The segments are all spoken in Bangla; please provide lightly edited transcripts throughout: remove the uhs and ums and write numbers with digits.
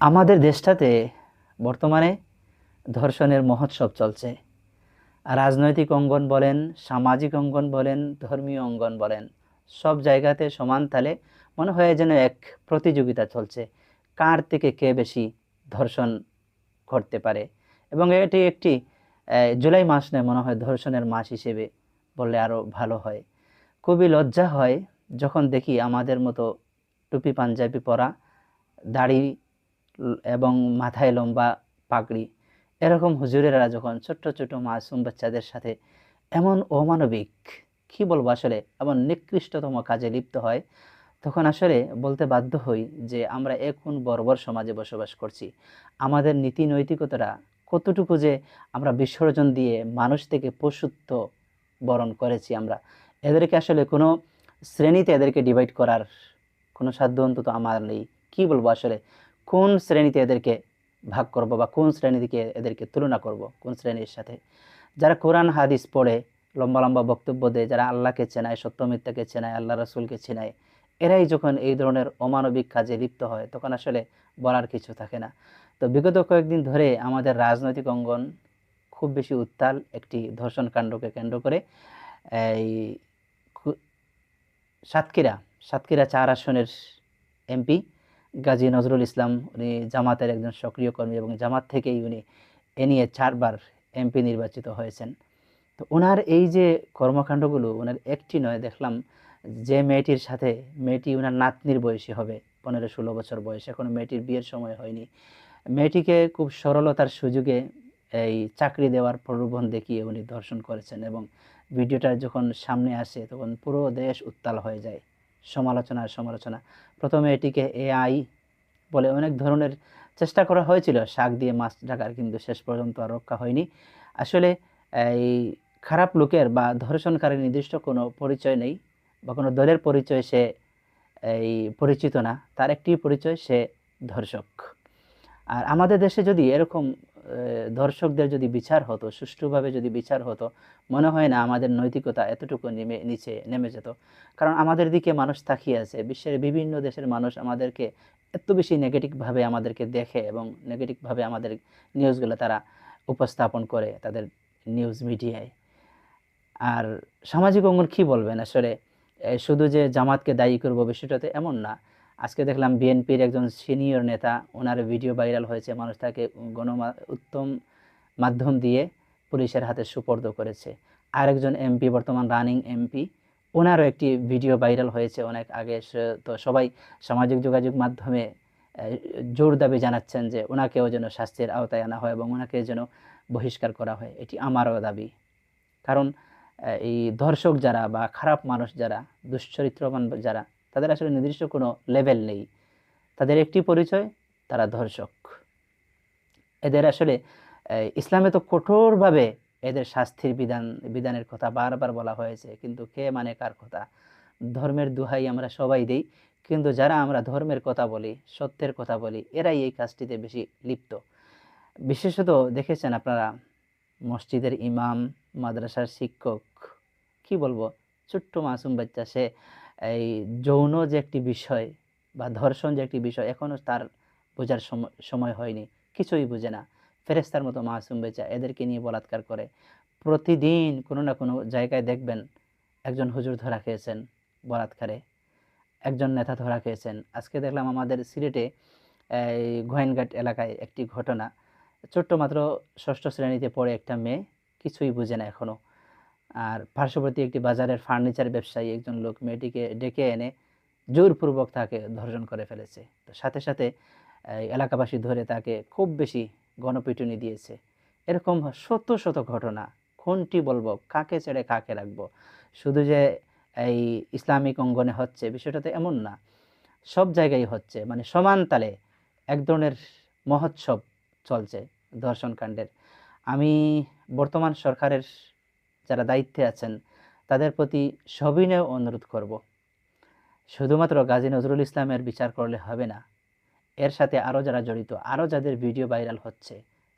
আমাদের দেশটাতে বর্তমানে ধর্ষণের মহোৎসব চলছে। রাজনৈতিক অঙ্গন বলেন, সামাজিক অঙ্গন বলেন, ধর্মীয় অঙ্গন বলেন, সব জায়গাতে সমান তালে মনে হয় যেন এক প্রতিযোগিতা চলছে, কার থেকে কে বেশি ধর্ষণ করতে পারে। এবং এটি একটি জুলাই মাস নয়, মনে হয় ধর্ষণের মাস হিসেবে বললে আরো ভালো হয়। খুবই লজ্জা হয় যখন দেখি আমাদের মতো টুপি পাঞ্জাবি পরা, দাড়ি এবং মাথায় লম্বা পাগড়ি এরকম হুজুরেরা যখন ছোট্ট ছোট মাসুম বাচ্চাদের সাথে এমন অমানবিক, কি বলবো আসলে, এমন নিকৃষ্টতম কাজে লিপ্ত হয়, তখন আসলে বলতে বাধ্য হই যে আমরা এখন বর্বর সমাজে বসবাস করছি। আমাদের নীতি নৈতিকতাটা কতটুকু যে আমরা বিসর্জন দিয়ে মানুষ থেকে পশুত্ব বরণ করেছি আমরা। এদেরকে আসলে কোনো শ্রেণীতে এদেরকে ডিভাইড করার কোনো সাধ্য অন্তত আমার নেই। কি বলবো আসলে, কোন শ্রেণীতে এদেরকে ভাগ করব বা কোন শ্রেণী থেকে এদেরকে তুলনা করব কোন শ্রেণীর সাথে? যারা কোরআন হাদিস পড়ে লম্বা লম্বা বক্তব্য দেয়, যারা আল্লাহকে চেনায়, সত্য মিথ্যাকে চেনায়, আল্লাহ রাসূলকে চেনায়, এরাই যখন এই ধরনের অমানবিক কাজে লিপ্ত হয় তখন আসলে বলার কিছু থাকে না। তো বিগত কয়েকদিন ধরে আমাদের রাজনৈতিক অঙ্গন খুব বেশি উত্তাল একটি ধর্ষণ কাণ্ডকে কেন্দ্র করে। এই সাতক্ষীরা সাতক্ষীরা ৪ আসনের এমপি গাজী নজরুল ইসলাম, উনি জামাতের একজন সক্রিয় কর্মী এবং জামাত থেকেই উনি এ নিয়ে ৪ বার এমপি নির্বাচিত হয়েছেন। তো ওনার এই যে কর্মকাণ্ডগুলো, ওনার একটি নয়, দেখলাম যে মেয়েটির সাথে, মেয়েটি ওনার নাতনির বয়সী হবে, ১৫-১৬ বছর বয়স, এখনো মেয়েটির বিয়ের সময় হয়নি। মেয়েটিকে খুব সরলতার সুযোগে এই চাকরি দেওয়ার প্রলোভন দেখিয়ে উনি ধর্ষণ করেছেন এবং ভিডিওটা যখন সামনে আসে তখন পুরো দেশ উত্তাল হয়ে যায়, সমালোচনা আর সমালোচনা। প্রথমে এটিকে এআই বলে অনেক ধরনের চেষ্টা করা হয়েছিল শাক দিয়ে মাছ ঢাকার, কিন্তু শেষ পর্যন্ত আর রক্ষা হয়নি। আসলে এই খারাপ লোকের বা ধর্ষণকারীর নির্দিষ্ট কোনো পরিচয় নেই বা কোনো দলের পরিচয় সে এই পরিচিত না, তার একটি পরিচয়, সে ধর্ষক। আর আমাদের দেশে যদি এরকম ধর্ষকদের যদি বিচার হতো, সুষ্ঠুভাবে যদি বিচার হতো, মনে হয় না আমাদের নৈতিকতা এতটুকু নিচে নেমে যেত। কারণ আমাদের দিকে মানুষ তাকিয়ে আছে, বিশ্বের বিভিন্ন দেশের মানুষ আমাদেরকে এত বেশি নেগেটিভভাবে আমাদেরকে দেখে এবং নেগেটিভভাবে আমাদের নিউজগুলো তারা উপস্থাপন করে তাদের নিউজ মিডিয়ায়। আর সামাজিক অঙ্গন কি বলবেন আসলে, শুধু যে জামাতকে দায়ী করব বিষয়টাতে এমন না। আজকে দেখলাম বিএনপির একজন সিনিয়র নেতা, ওনার ভিডিও ভাইরাল হয়েছে, মানুষ তাকে উত্তম মাধ্যম দিয়ে পুলিশের হাতে সুপর্দ করেছে। আরেকজন এমপি, বর্তমান রানিং এমপি, ওনারও একটি ভিডিও ভাইরাল হয়েছে অনেক আগে। তো সবাই সামাজিক যোগাযোগ মাধ্যমে জোর দাবি জানাচ্ছেন যে ওনাকেও যেন শাস্তির আওতায় আনা হয় এবং ওনাকে যেন বহিষ্কার করা হয়। এটি আমারও দাবি। কারণ এই ধর্ষক যারা বা খারাপ মানুষ যারা, দুশ্চরিত্রবান যারা, তাদের আসলে নির্দিষ্ট কোনো লেভেল নেই, তাদের একটি পরিচয়, তারা ধর্ষক। এদের আসলে ইসলামে তো কঠোরভাবে এদের শাস্তির বিধানের কথা বারবার বলা হয়েছে, কিন্তু কে মানে কার কথা? ধর্মের দোহাই আমরা সবাই দেই, কিন্তু যারা আমরা ধর্মের কথা বলি, সত্যের কথা বলি, এরাই এই কাজটিতে বেশি লিপ্ত। বিশেষত দেখেছেন আপনারা, মসজিদের ইমাম, মাদ্রাসার শিক্ষক, কি বলবো, ছোট্ট মাসুম বাচ্চা, সে এই যৌন যে একটি বিষয় বা ধর্ষণ যে একটি বিষয় এখনো তার বোঝার সময় হয়নি, কিছুই বুঝে না। ফেরেস্তার মতো মাসুম বাচ্চা, এদেরকে নিয়ে বলাৎকার করে। প্রতিদিন কোনো না কোনো জায়গায় দেখবেন একজন হুজুর ধরা খেয়েছেন বলাৎকারে, একজন নেতা ধরা খেয়েছেন। আজকে দেখলাম আমাদের সিলেটে এই গোয়েনঘাট এলাকায় একটি ঘটনা, ছোট্ট মাত্র ষষ্ঠ শ্রেণীতে পড়ে একটা মেয়ে, কিছুই বুঝে না এখনো। আর পার্শ্ববর্তী একটি বাজারের ফার্নিচার ব্যবসায়ী একজন লোক মেয়েটিকে ডেকে এনে জোরপূর্বক তাকে ধর্ষণ করে ফেলেছে। তো সাথে সাথে এলাকাবাসী ধরে তাকে খুব বেশি গণপিটুনি দিয়েছে। এরকম শত শত ঘটনা, কোনটি বলবো, কাকে ছেড়ে কাকে রাখবো? শুধু যে এই ইসলামিক অঙ্গনে হচ্ছে বিষয়টা তো এমন না, সব জায়গায় হচ্ছে, মানে সমান তালে এক ধরনের মহোৎসব চলছে ধর্ষণ কাণ্ডের। আমি বর্তমান সরকারের যারা দায়িত্বে আছেন তাদের প্রতি সবিনয় অনুরোধ করব, শুধুমাত্র গাজী নজরুল ইসলামের বিচার করলে হবে না, এর সাথে আরও যারা জড়িত, আরও যাদের ভিডিও ভাইরাল হচ্ছে,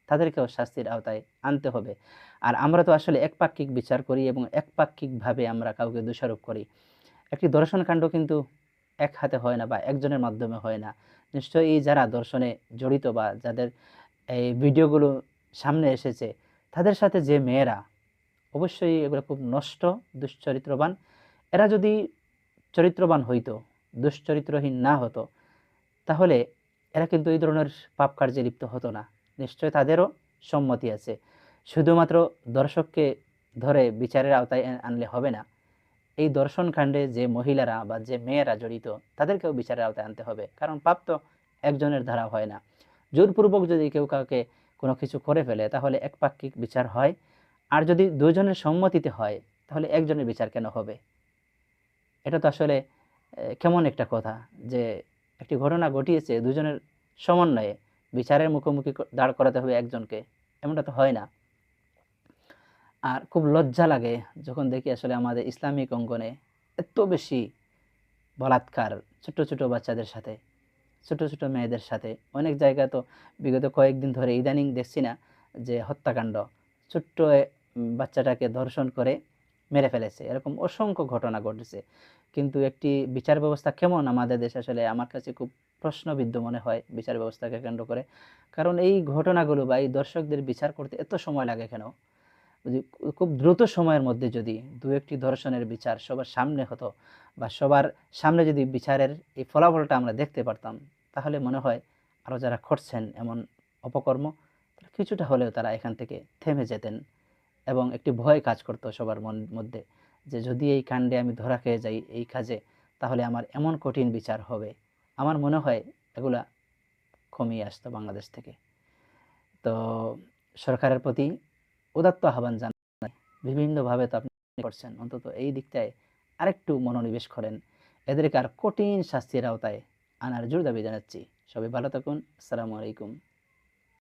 তাদেরকেও শাস্তির আওতায় আনতে হবে। আর আমরা তো আসলে একপাক্ষিক বিচার করি এবং একপাক্ষিকভাবে আমরা কাউকে দোষারোপ করি। একটি ধর্ষণ কাণ্ড কিন্তু এক হাতে হয় না বা একজনের মাধ্যমে হয় না। নিশ্চয়ই এই যারা দর্শনে জড়িত বা যাদের এই ভিডিওগুলো সামনে এসেছে, তাদের সাথে যে মেয়েরা, অবশ্যই এগুলো খুব নষ্ট, দুশ্চরিত্রবান। এরা যদি চরিত্রবান হইতো, দুশ্চরিত্রহীন না হতো, তাহলে এরা কিন্তু এই ধরনের পাপ কার্যে লিপ্ত হতো না। নিশ্চয় তাদেরও সম্মতি আছে। শুধুমাত্র দর্শককে ধরে বিচারের আওতায় আনলে হবে না। এই দর্শন কাণ্ডে যে মহিলারা বা যে মেয়েরা জড়িত, তাদেরকেও বিচারের আওতায় আনতে হবে। কারণ পাপ তো একজনের দ্বারা হয় না। জোরপূর্বক যদি কেউ কাউকে কোনো কিছু করে ফেলে, তাহলে একপাক্ষিক বিচার হয়। আর যদি দুজনের সম্মতিতে হয়, তাহলে একজনের বিচার কেন হবে? এটা তো আসলে কেমন একটা কথা যে একটি ঘটনা ঘটিয়েছে, দুজনের সমন্বয়ে বিচারের মুখোমুখি দাঁড় করাতে হবে একজনকে, এমনটা তো হয় না। আর খুব লজ্জা লাগে যখন দেখি আসলে আমাদের ইসলামিক অঙ্গনে এত বেশি বলাৎকার, ছোট ছোট বাচ্চাদের সাথে, ছোট ছোট মেয়েদের সাথে। অনেক জায়গায় তো বিগত কয়েকদিন ধরে ইদানিং দেখছি না যে হত্যাকাণ্ড, ছোট্ট বাচ্চাটাকে ধর্ষণ করে মেরে ফেলেছে, এরকম অসংখ্য ঘটনা ঘটেছে। কিন্তু একটি বিচার ব্যবস্থা কেমন আমাদের দেশে, আসলে আমার কাছে খুব প্রশ্নবিদ্ধ মনে হয় বিচার ব্যবস্থাকে কেন্দ্র করে। কারণ এই ঘটনাগুলো বা এই দর্শকদের বিচার করতে এত সময় লাগে কেন? যদি খুব দ্রুত সময়ের মধ্যে যদি দু একটি ধর্ষণের বিচার সবার সামনে হতো, বা সবার সামনে যদি বিচারের এই ফলাফলটা আমরা দেখতে পারতাম, তাহলে মনে হয় আরও যারা করছেন এমন অপকর্ম, তারা কিছুটা হলেও তারা এখান থেকে থেমে যেতেন। এবং একটি ভয় কাজ করতো সবার মধ্যে, যে যদি এই কাণ্ডে আমি ধরা খেয়ে যাই এই কাজে, তাহলে আমার এমন কঠিন বিচার হবে। আমার মনে হয় এগুলা কমিয়ে আসতো বাংলাদেশ থেকে। তো সরকারের প্রতি উদাত্ত আহ্বান জানাই, বিভিন্নভাবে তো আপনি করছেন, অন্তত এই দিকটায় আরেকটু মনোনিবেশ করেন, এদেরকে আর কঠিন শাস্তির আওতায় আনার জোর দাবি জানাচ্ছি। সবাই ভালো থাকুন। আসসালামু আলাইকুম।